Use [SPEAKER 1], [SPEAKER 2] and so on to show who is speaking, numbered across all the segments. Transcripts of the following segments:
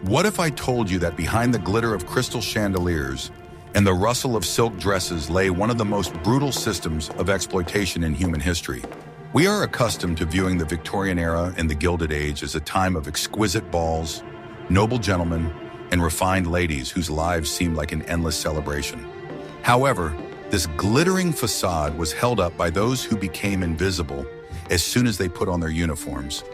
[SPEAKER 1] What if I told you that behind the glitter of crystal chandeliers and the rustle of silk dresses lay one of the most brutal systems of exploitation in human history? We are accustomed to viewing the Victorian era and the Gilded Age as a time of exquisite balls, noble gentlemen, and refined ladies whose lives seemed like an endless celebration. However, this glittering facade was held up by those who became invisible as soon as they put on their uniforms,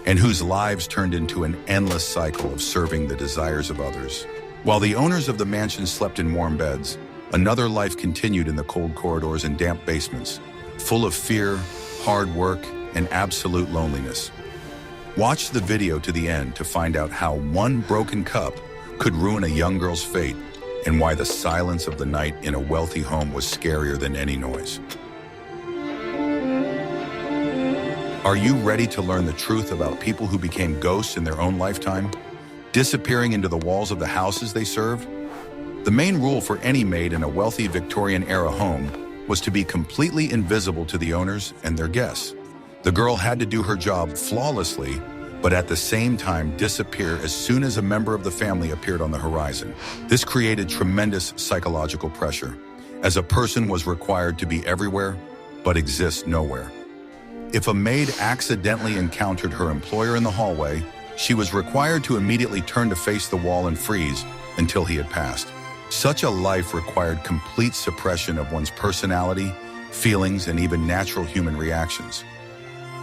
[SPEAKER 1] and whose lives turned into an endless cycle of serving the desires of others. While the owners of the mansion slept in warm beds, another life continued in the cold corridors and damp basements, full of fear, hard work, and absolute loneliness. Watch the video to the end to find out how one broken cup could ruin a young girl's fate and why the silence of the night in a wealthy home was scarier than any noise. Are you ready to learn the truth about people who became ghosts in their own lifetime, disappearing into the walls of the houses they served? The main rule for any maid in a wealthy Victorian-era home was to be completely invisible to the owners and their guests. The girl had to do her job flawlessly, but at the same time disappear as soon as a member of the family appeared on the horizon. This created tremendous psychological pressure, as a person was required to be everywhere, but exist nowhere. If a maid accidentally encountered her employer in the hallway, she was required to immediately turn to face the wall and freeze until he had passed. Such a life required complete suppression of one's personality, feelings, and even natural human reactions.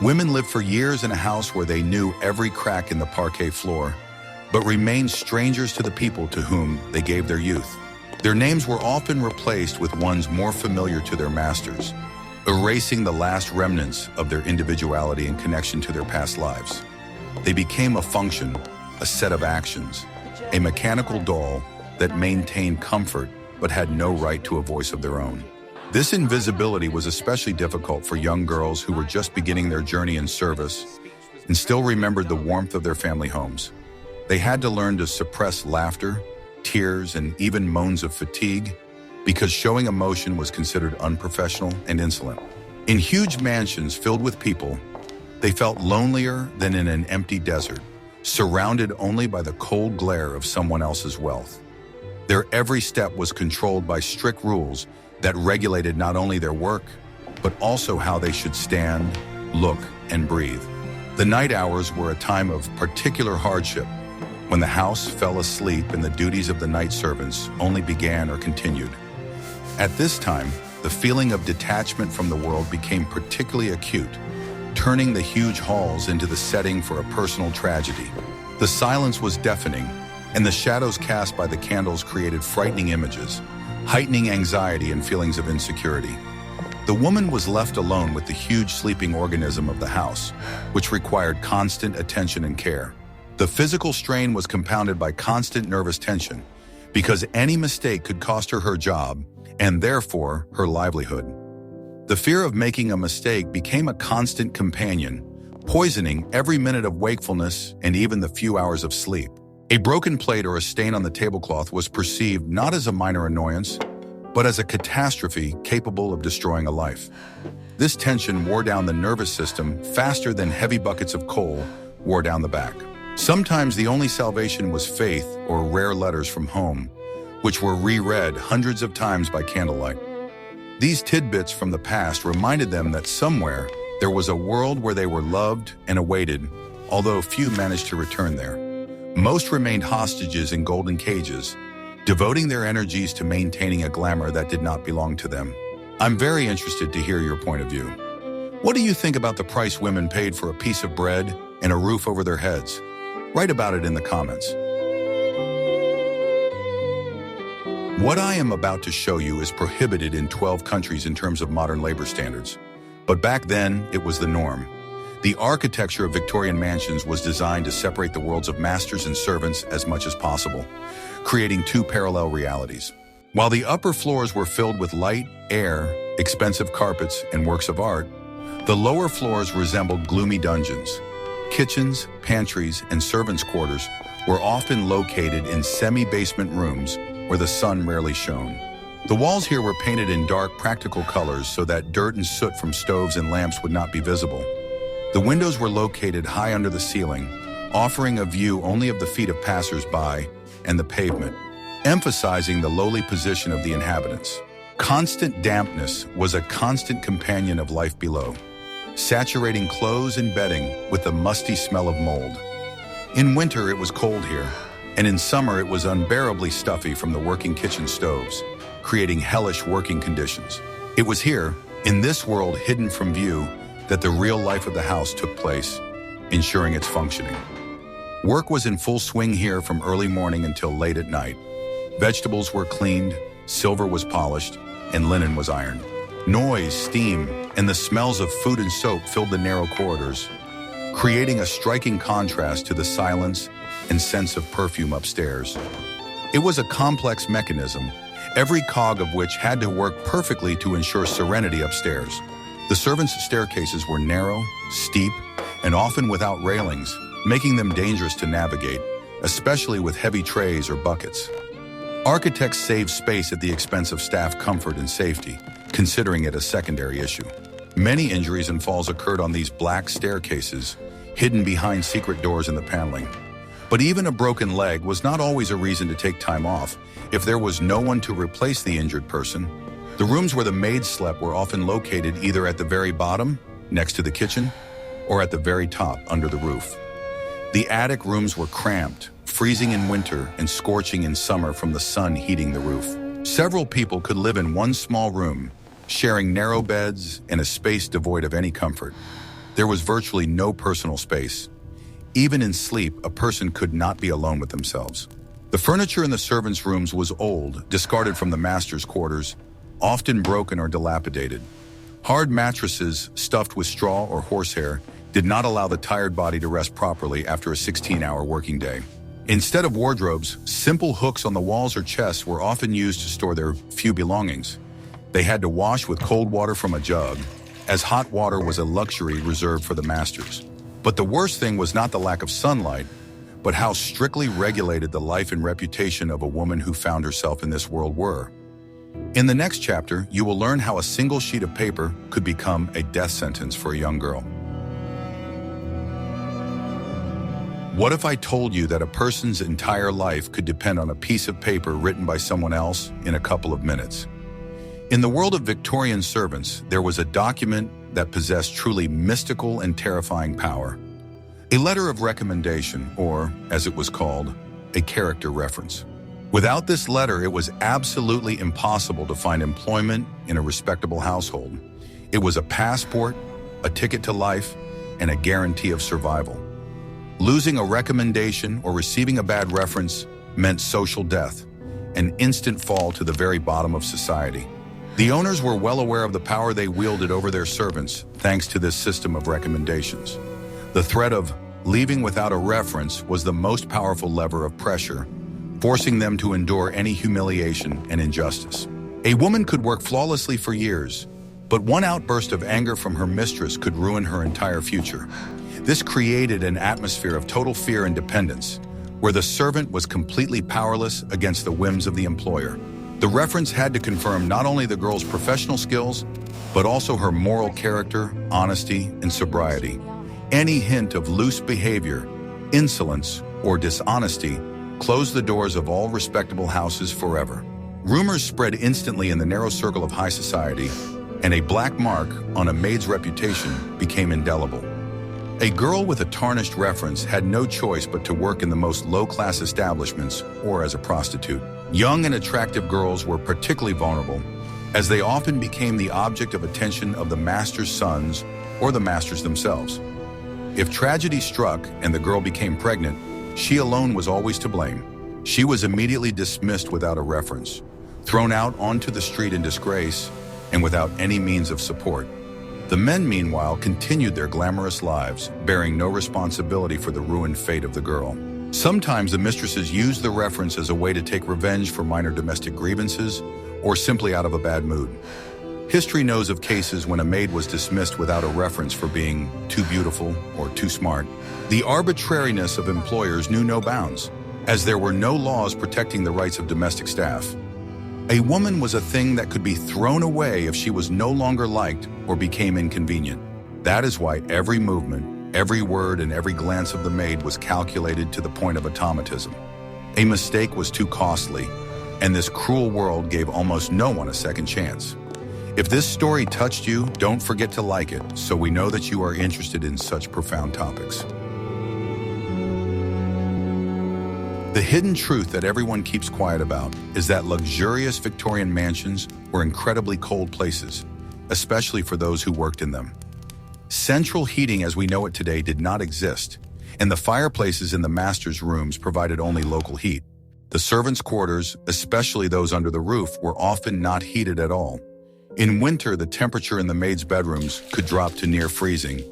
[SPEAKER 1] Women lived for years in a house where they knew every crack in the parquet floor, but remained strangers to the people to whom they gave their youth. Their names were often replaced with ones more familiar to their masters, erasing the last remnants of their individuality in connection to their past lives. They became a function, a set of actions, a mechanical doll that maintained comfort but had no right to a voice of their own. This invisibility was especially difficult for young girls who were just beginning their journey in service and still remembered the warmth of their family homes. They had to learn to suppress laughter, tears, and even moans of fatigue because showing emotion was considered unprofessional and insolent. In huge mansions filled with people, they felt lonelier than in an empty desert, surrounded only by the cold glare of someone else's wealth. Their every step was controlled by strict rules that regulated not only their work, but also how they should stand, look, and breathe. The night hours were a time of particular hardship, when the house fell asleep and the duties of the night servants only began or continued. At this time, the feeling of detachment from the world became particularly acute, turning the huge halls into the setting for a personal tragedy. The silence was deafening, and the shadows cast by the candles created frightening images, heightening anxiety and feelings of insecurity. The woman was left alone with the huge sleeping organism of the house, which required constant attention and care. The physical strain was compounded by constant nervous tension, because any mistake could cost her her job, and therefore her livelihood. The fear of making a mistake became a constant companion, poisoning every minute of wakefulness and even the few hours of sleep. A broken plate or a stain on the tablecloth was perceived not as a minor annoyance, but as a catastrophe capable of destroying a life. This tension wore down the nervous system faster than heavy buckets of coal wore down the back. Sometimes the only salvation was faith or rare letters from home, which were reread hundreds of times by candlelight. These tidbits from the past reminded them that somewhere there was a world where they were loved and awaited, although few managed to return there. Most remained hostages in golden cages, devoting their energies to maintaining a glamour that did not belong to them. I'm very interested to hear your point of view. What do you think about the price women paid for a piece of bread and a roof over their heads? Write about it in the comments. What I am about to show you is prohibited in 12 countries in terms of modern labor standards. But back then, it was the norm. The architecture of Victorian mansions was designed to separate the worlds of masters and servants as much as possible, creating two parallel realities. While the upper floors were filled with light, air, expensive carpets, and works of art, the lower floors resembled gloomy dungeons. Kitchens, pantries, and servants' quarters were often located in semi-basement rooms where the sun rarely shone. The walls here were painted in dark, practical colors so that dirt and soot from stoves and lamps would not be visible. The windows were located high under the ceiling, offering a view only of the feet of passers-by and the pavement, emphasizing the lowly position of the inhabitants. Constant dampness was a constant companion of life below, saturating clothes and bedding with the musty smell of mold. In winter, it was cold here, and in summer, it was unbearably stuffy from the working kitchen stoves, creating hellish working conditions. It was here, in this world hidden from view, that the real life of the house took place, ensuring its functioning. Work was in full swing here from early morning until late at night. Vegetables were cleaned, silver was polished, and linen was ironed. Noise, steam, and the smells of food and soap filled the narrow corridors, creating a striking contrast to the silence and sense of perfume upstairs. It was a complex mechanism, every cog of which had to work perfectly to ensure serenity upstairs. The servants' staircases were narrow, steep, and often without railings, making them dangerous to navigate, especially with heavy trays or buckets. Architects saved space at the expense of staff comfort and safety, considering it a secondary issue. Many injuries and falls occurred on these black staircases, hidden behind secret doors in the paneling. But even a broken leg was not always a reason to take time off if there was no one to replace the injured person. The rooms where the maids slept were often located either at the very bottom, next to the kitchen, or at the very top, under the roof. The attic rooms were cramped, freezing in winter and scorching in summer from the sun heating the roof. Several people could live in one small room, sharing narrow beds and a space devoid of any comfort. There was virtually no personal space. Even in sleep, a person could not be alone with themselves. The furniture in the servants' rooms was old, discarded from the master's quarters, often broken or dilapidated. Hard mattresses stuffed with straw or horsehair did not allow the tired body to rest properly after a 16-hour working day. Instead of wardrobes, simple hooks on the walls or chests were often used to store their few belongings. They had to wash with cold water from a jug, as hot water was a luxury reserved for the masters. But the worst thing was not the lack of sunlight, but how strictly regulated the life and reputation of a woman who found herself in this world were. In the next chapter, you will learn how a single sheet of paper could become a death sentence for a young girl. What if I told you that a person's entire life could depend on a piece of paper written by someone else in a couple of minutes? In the world of Victorian servants, there was a document that possessed truly mystical and terrifying power. A letter of recommendation, or, as it was called, a character reference. Without this letter, it was absolutely impossible to find employment in a respectable household. It was a passport, a ticket to life, and a guarantee of survival. Losing a recommendation or receiving a bad reference meant social death, an instant fall to the very bottom of society. The owners were well aware of the power they wielded over their servants thanks to this system of recommendations. The threat of leaving without a reference was the most powerful lever of pressure, forcing them to endure any humiliation and injustice. A woman could work flawlessly for years, but one outburst of anger from her mistress could ruin her entire future. This created an atmosphere of total fear and dependence, where the servant was completely powerless against the whims of the employer. The reference had to confirm not only the girl's professional skills, but also her moral character, honesty, and sobriety. Any hint of loose behavior, insolence, or dishonesty closed the doors of all respectable houses forever. Rumors spread instantly in the narrow circle of high society, and a black mark on a maid's reputation became indelible. A girl with a tarnished reference had no choice but to work in the most low-class establishments or as a prostitute. Young and attractive girls were particularly vulnerable, as they often became the object of attention of the master's sons or the masters themselves. If tragedy struck and the girl became pregnant, she alone was always to blame. She was immediately dismissed without a reference, thrown out onto the street in disgrace, and without any means of support. The men, meanwhile, continued their glamorous lives, bearing no responsibility for the ruined fate of the girl. Sometimes the mistresses used the reference as a way to take revenge for minor domestic grievances or simply out of a bad mood. History knows of cases when a maid was dismissed without a reference for being too beautiful or too smart. The arbitrariness of employers knew no bounds, as there were no laws protecting the rights of domestic staff. A woman was a thing that could be thrown away if she was no longer liked or became inconvenient. That is why every movement, Every word and every glance of the maid was calculated to the point of automatism. A mistake was too costly, and this cruel world gave almost no one a second chance. If this story touched you, don't forget to like it so we know that you are interested in such profound topics. The hidden truth that everyone keeps quiet about is that luxurious Victorian mansions were incredibly cold places, especially for those who worked in them. Central heating as we know it today did not exist, and the fireplaces in the master's rooms provided only local heat. The servants' quarters, especially those under the roof, were often not heated at all. In winter, the temperature in the maids' bedrooms could drop to near freezing,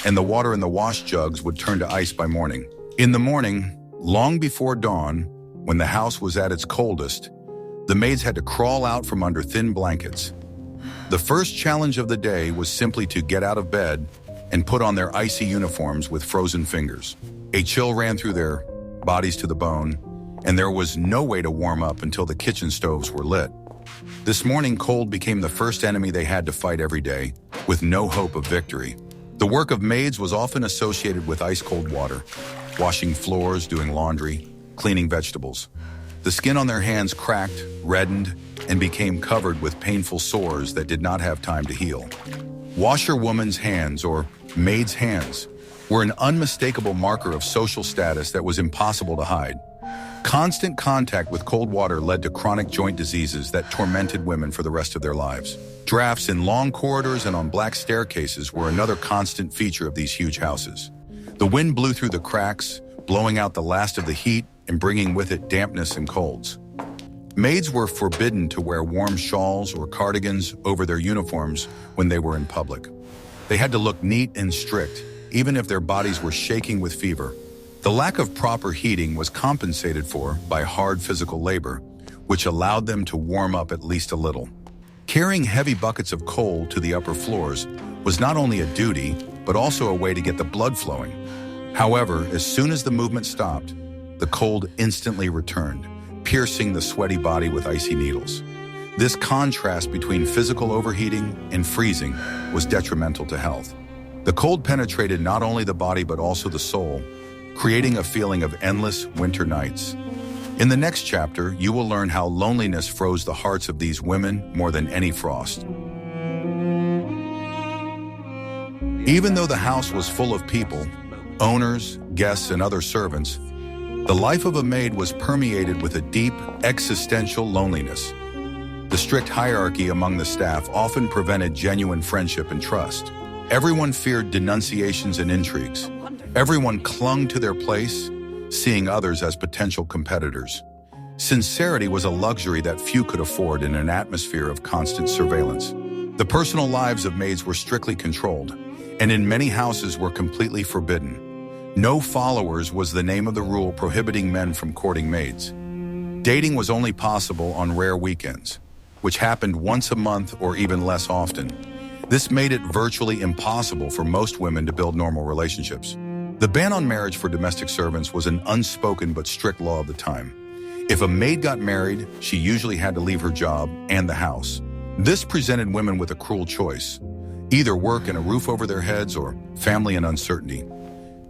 [SPEAKER 1] and the water in the wash jugs would turn to ice by morning. In the morning, long before dawn, when the house was at its coldest, the maids had to crawl out from under thin blankets. The first challenge of the day was simply to get out of bed and put on their icy uniforms with frozen fingers. A chill ran through their bodies to the bone, and there was no way to warm up until the kitchen stoves were lit. This morning, cold became the first enemy they had to fight every day, with no hope of victory. The work of maids was often associated with ice-cold water, washing floors, doing laundry, cleaning vegetables. The skin on their hands cracked, reddened, and became covered with painful sores that did not have time to heal. Washerwoman's hands, or maid's hands, were an unmistakable marker of social status that was impossible to hide. Constant contact with cold water led to chronic joint diseases that tormented women for the rest of their lives. Drafts in long corridors and on black staircases were another constant feature of these huge houses. The wind blew through the cracks, blowing out the last of the heat and bringing with it dampness and colds. Maids were forbidden to wear warm shawls or cardigans over their uniforms when they were in public. They had to look neat and strict, even if their bodies were shaking with fever. The lack of proper heating was compensated for by hard physical labor, which allowed them to warm up at least a little. Carrying heavy buckets of coal to the upper floors was not only a duty, but also a way to get the blood flowing. However, as soon as the movement stopped, the cold instantly returned, piercing the sweaty body with icy needles. This contrast between physical overheating and freezing was detrimental to health. The cold penetrated not only the body but also the soul, creating a feeling of endless winter nights. In the next chapter, you will learn how loneliness froze the hearts of these women more than any frost. Even though the house was full of people, owners, guests, and other servants, the life of a maid was permeated with a deep, existential loneliness. The strict hierarchy among the staff often prevented genuine friendship and trust. Everyone feared denunciations and intrigues. Everyone clung to their place, seeing others as potential competitors. Sincerity was a luxury that few could afford in an atmosphere of constant surveillance. The personal lives of maids were strictly controlled, and in many houses were completely forbidden. No followers was the name of the rule prohibiting men from courting maids. Dating was only possible on rare weekends, which happened once a month or even less often. This made it virtually impossible for most women to build normal relationships. The ban on marriage for domestic servants was an unspoken but strict law of the time. If a maid got married, she usually had to leave her job and the house. This presented women with a cruel choice: either work and a roof over their heads or family and uncertainty.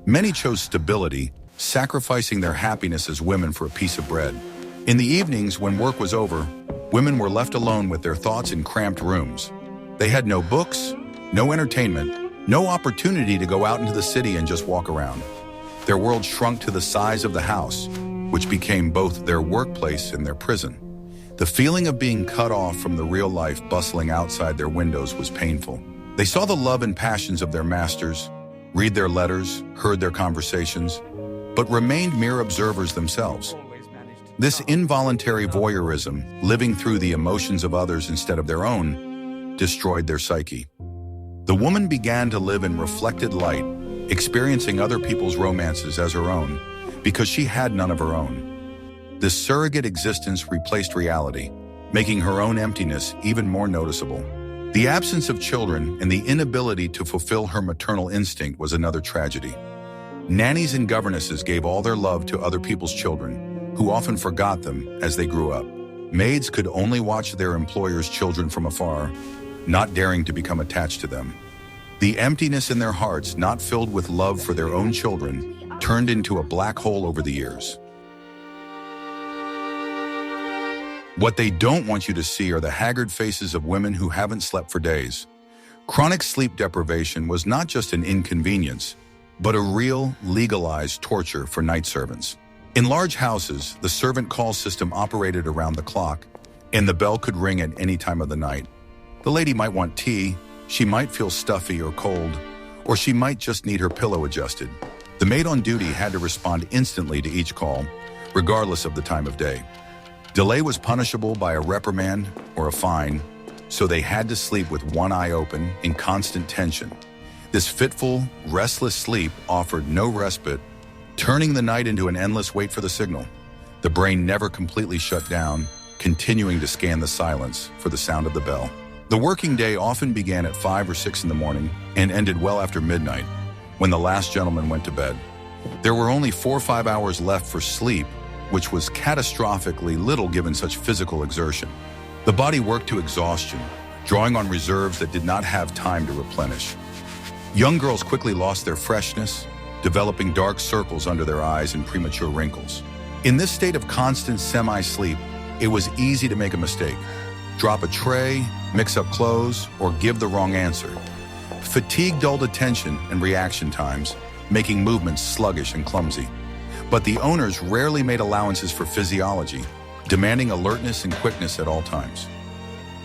[SPEAKER 1] Many chose stability, sacrificing their happiness as women for a piece of bread. In the evenings, when work was over, women were left alone with their thoughts in cramped rooms. They had no books, no entertainment, no opportunity to go out into the city and just walk around. Their world shrunk to the size of the house, which became both their workplace and their prison. The feeling of being cut off from the real life bustling outside their windows was painful. They saw the love and passions of their masters, read their letters, heard their conversations, but remained mere observers themselves. This involuntary voyeurism, living through the emotions of others instead of their own, destroyed their psyche. The woman began to live in reflected light, experiencing other people's romances as her own, because she had none of her own. This surrogate existence replaced reality, making her own emptiness even more noticeable. The absence of children and the inability to fulfill her maternal instinct was another tragedy. Nannies and governesses gave all their love to other people's children, who often forgot them as they grew up. Maids could only watch their employers' children from afar, not daring to become attached to them. The emptiness in their hearts, not filled with love for their own children, turned into a black hole over the years. What they don't want you to see are the haggard faces of women who haven't slept for days. Chronic sleep deprivation was not just an inconvenience, but a real, legalized torture for night servants. In large houses, the servant call system operated around the clock, and the bell could ring at any time of the night. The lady might want tea, she might feel stuffy or cold, or she might just need her pillow adjusted. The maid on duty had to respond instantly to each call, regardless of the time of day. Delay was punishable by a reprimand or a fine, so they had to sleep with one eye open in constant tension. This fitful, restless sleep offered no respite, turning the night into an endless wait for the signal. The brain never completely shut down, continuing to scan the silence for the sound of the bell. The working day often began at 5 or 6 in the morning and ended well after midnight, when the last gentleman went to bed. There were only 4 or 5 hours left for sleep, which was catastrophically little given such physical exertion. The body worked to exhaustion, drawing on reserves that did not have time to replenish. Young girls quickly lost their freshness, developing dark circles under their eyes and premature wrinkles. In this state of constant semi-sleep, it was easy to make a mistake. Drop a tray, mix up clothes, or give the wrong answer. Fatigue dulled attention and reaction times, making movements sluggish and clumsy. But the owners rarely made allowances for physiology, demanding alertness and quickness at all times.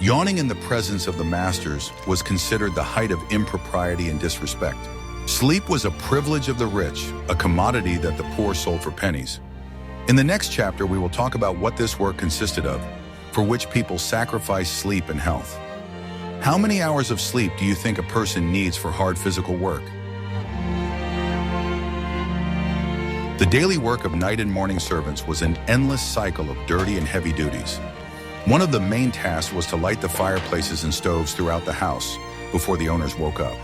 [SPEAKER 1] Yawning in the presence of the masters was considered the height of impropriety and disrespect. Sleep was a privilege of the rich, a commodity that the poor sold for pennies. In the next chapter, we will talk about what this work consisted of, for which people sacrificed sleep and health. How many hours of sleep do you think a person needs for hard physical work? The daily work of night and morning servants was an endless cycle of dirty and heavy duties. One of the main tasks was to light the fireplaces and stoves throughout the house before the owners woke up.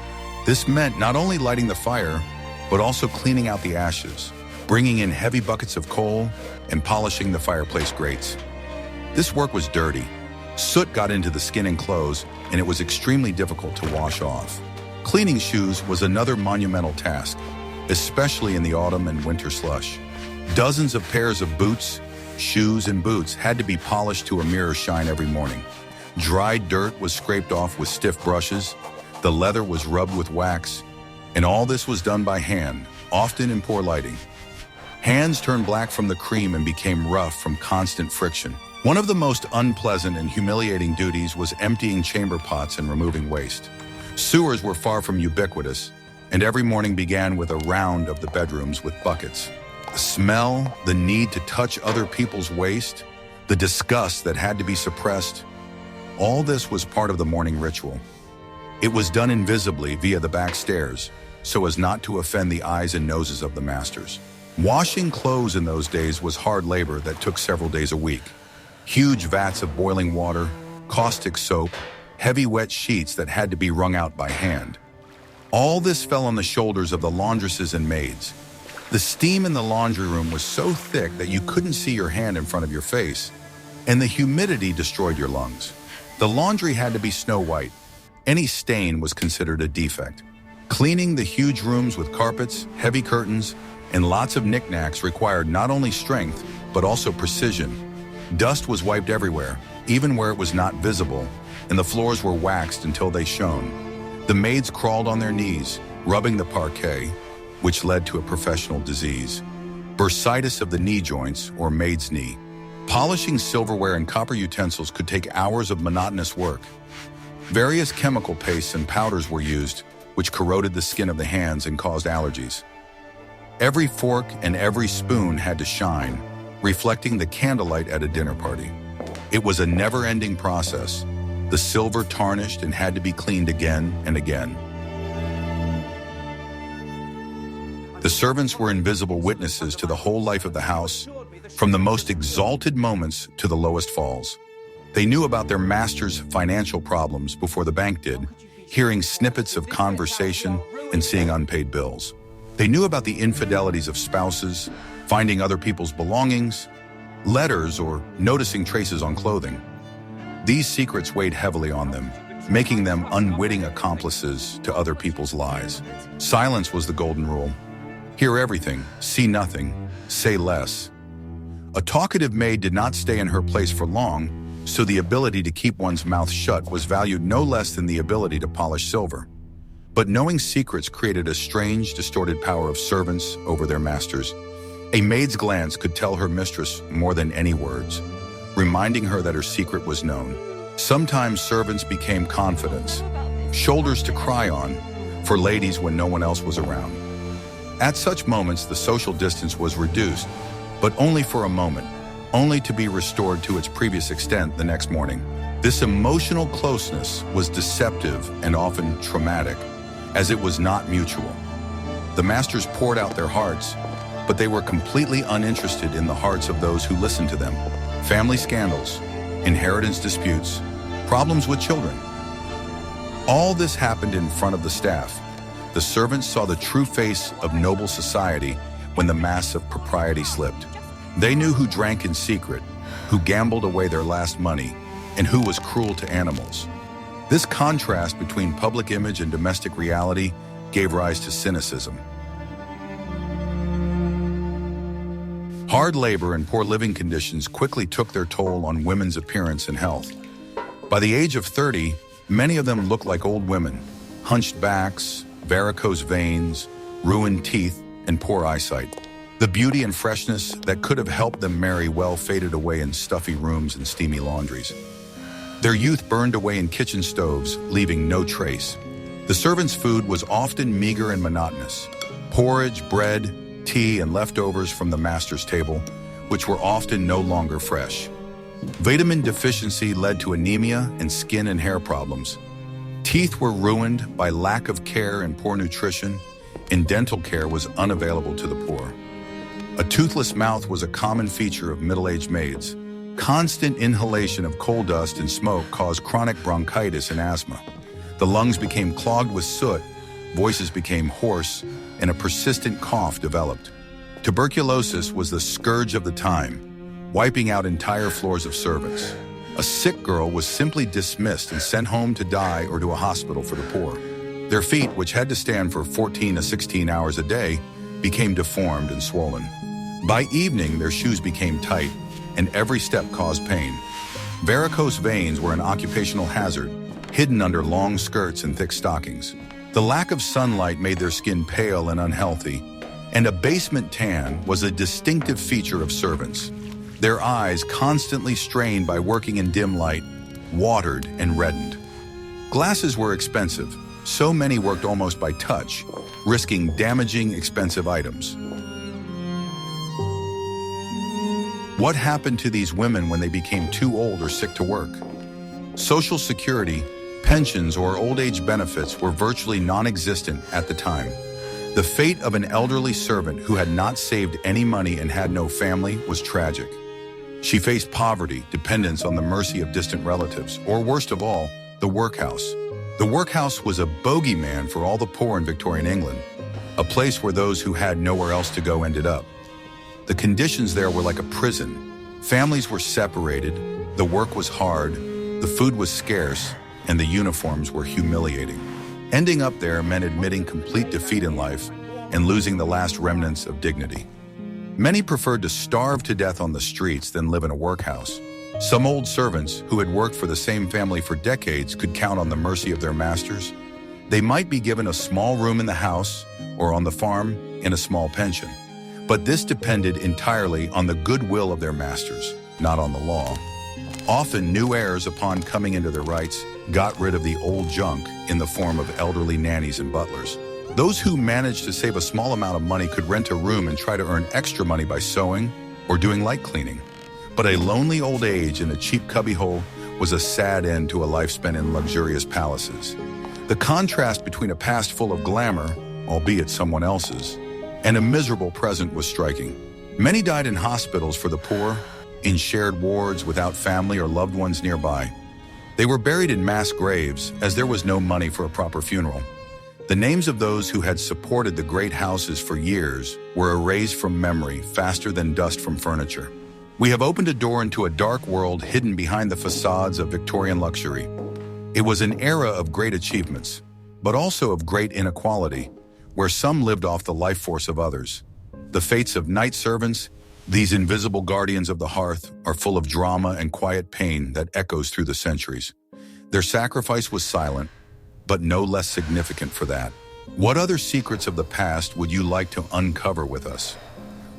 [SPEAKER 1] This meant not only lighting the fire, but also cleaning out the ashes, bringing in heavy buckets of coal, and polishing the fireplace grates. This work was dirty. Soot got into the skin and clothes, and it was extremely difficult to wash off. Cleaning shoes was another monumental task, especially in the autumn and winter slush. Dozens of pairs of boots, shoes, and boots had to be polished to a mirror shine every morning. Dried dirt was scraped off with stiff brushes, the leather was rubbed with wax, and all this was done by hand, often in poor lighting. Hands turned black from the cream and became rough from constant friction. One of the most unpleasant and humiliating duties was emptying chamber pots and removing waste. Sewers were far from ubiquitous, and every morning began with a round of the bedrooms with buckets. The smell, the need to touch other people's waste, the disgust that had to be suppressed, all this was part of the morning ritual. It was done invisibly via the back stairs, so as not to offend the eyes and noses of the masters. Washing clothes in those days was hard labor that took several days a week. Huge vats of boiling water, caustic soap, heavy wet sheets that had to be wrung out by hand. All this fell on the shoulders of the laundresses and maids. The steam in the laundry room was so thick that you couldn't see your hand in front of your face, and the humidity destroyed your lungs. The laundry had to be snow white. Any stain was considered a defect. Cleaning the huge rooms with carpets, heavy curtains, and lots of knickknacks required not only strength, but also precision. Dust was wiped everywhere, even where it was not visible, and the floors were waxed until they shone. The maids crawled on their knees, rubbing the parquet, which led to a professional disease, bursitis of the knee joints, or maid's knee. Polishing silverware and copper utensils could take hours of monotonous work. Various chemical pastes and powders were used, which corroded the skin of the hands and caused allergies. Every fork and every spoon had to shine, reflecting the candlelight at a dinner party. It was a never-ending process. The silver tarnished and had to be cleaned again and again. The servants were invisible witnesses to the whole life of the house, from the most exalted moments to the lowest falls. They knew about their master's financial problems before the bank did, hearing snippets of conversation and seeing unpaid bills. They knew about the infidelities of spouses, finding other people's belongings, letters, or noticing traces on clothing. These secrets weighed heavily on them, making them unwitting accomplices to other people's lies. Silence was the golden rule. Hear everything, see nothing, say less. A talkative maid did not stay in her place for long, so the ability to keep one's mouth shut was valued no less than the ability to polish silver. But knowing secrets created a strange, distorted power of servants over their masters. A maid's glance could tell her mistress more than any words, reminding her that her secret was known. Sometimes servants became confidants, shoulders to cry on, for ladies when no one else was around. At such moments, the social distance was reduced, but only for a moment, only to be restored to its previous extent the next morning. This emotional closeness was deceptive and often traumatic, as it was not mutual. The masters poured out their hearts, but they were completely uninterested in the hearts of those who listened to them. Family scandals, inheritance disputes, problems with children. All this happened in front of the staff. The servants saw the true face of noble society when the mask of propriety slipped. They knew who drank in secret, who gambled away their last money, and who was cruel to animals. This contrast between public image and domestic reality gave rise to cynicism. Hard labor and poor living conditions quickly took their toll on women's appearance and health. By the age of 30, many of them looked like old women, hunched backs, varicose veins, ruined teeth, and poor eyesight. The beauty and freshness that could have helped them marry well faded away in stuffy rooms and steamy laundries. Their youth burned away in kitchen stoves, leaving no trace. The servants' food was often meager and monotonous. Porridge, bread, tea, and leftovers from the master's table, which were often no longer fresh. Vitamin deficiency led to anemia and skin and hair problems. Teeth were ruined by lack of care and poor nutrition, and dental care was unavailable to the poor. A toothless mouth was a common feature of middle-aged maids. Constant inhalation of coal dust and smoke caused chronic bronchitis and asthma. The lungs became clogged with soot, voices became hoarse, and a persistent cough developed. Tuberculosis was the scourge of the time, wiping out entire floors of servants. A sick girl was simply dismissed and sent home to die or to a hospital for the poor. Their feet, which had to stand for 14 to 16 hours a day, became deformed and swollen. By evening, their shoes became tight, and every step caused pain. Varicose veins were an occupational hazard, hidden under long skirts and thick stockings. The lack of sunlight made their skin pale and unhealthy, and a basement tan was a distinctive feature of servants. Their eyes, constantly strained by working in dim light, watered and reddened. Glasses were expensive, so many worked almost by touch, risking damaging expensive items. What happened to these women when they became too old or sick to work? Social Security, pensions, or old age benefits were virtually non-existent at the time. The fate of an elderly servant who had not saved any money and had no family was tragic. She faced poverty, dependence on the mercy of distant relatives, or worst of all, the workhouse. The workhouse was a bogeyman for all the poor in Victorian England, a place where those who had nowhere else to go ended up. The conditions there were like a prison. Families were separated, the work was hard, the food was scarce, and the uniforms were humiliating. Ending up there meant admitting complete defeat in life and losing the last remnants of dignity. Many preferred to starve to death on the streets than live in a workhouse. Some old servants who had worked for the same family for decades could count on the mercy of their masters. They might be given a small room in the house or on the farm in a small pension. But this depended entirely on the goodwill of their masters, not on the law. Often, new heirs, upon coming into their rights, got rid of the old junk in the form of elderly nannies and butlers. Those who managed to save a small amount of money could rent a room and try to earn extra money by sewing or doing light cleaning. But a lonely old age in a cheap cubbyhole was a sad end to a life spent in luxurious palaces. The contrast between a past full of glamour, albeit someone else's, and a miserable present was striking. Many died in hospitals for the poor, in shared wards without family or loved ones nearby. They were buried in mass graves, as there was no money for a proper funeral. The names of those who had supported the great houses for years were erased from memory faster than dust from furniture. We have opened a door into a dark world hidden behind the facades of Victorian luxury. It was an era of great achievements, but also of great inequality, where some lived off the life force of others. The fates of night servants, these invisible guardians of the hearth, are full of drama and quiet pain that echoes through the centuries. Their sacrifice was silent, but no less significant for that. What other secrets of the past would you like to uncover with us?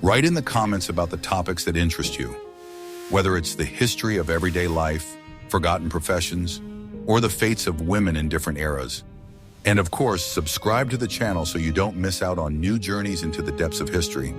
[SPEAKER 1] Write in the comments about the topics that interest you, whether it's the history of everyday life, forgotten professions, or the fates of women in different eras. And of course, subscribe to the channel so you don't miss out on new journeys into the depths of history.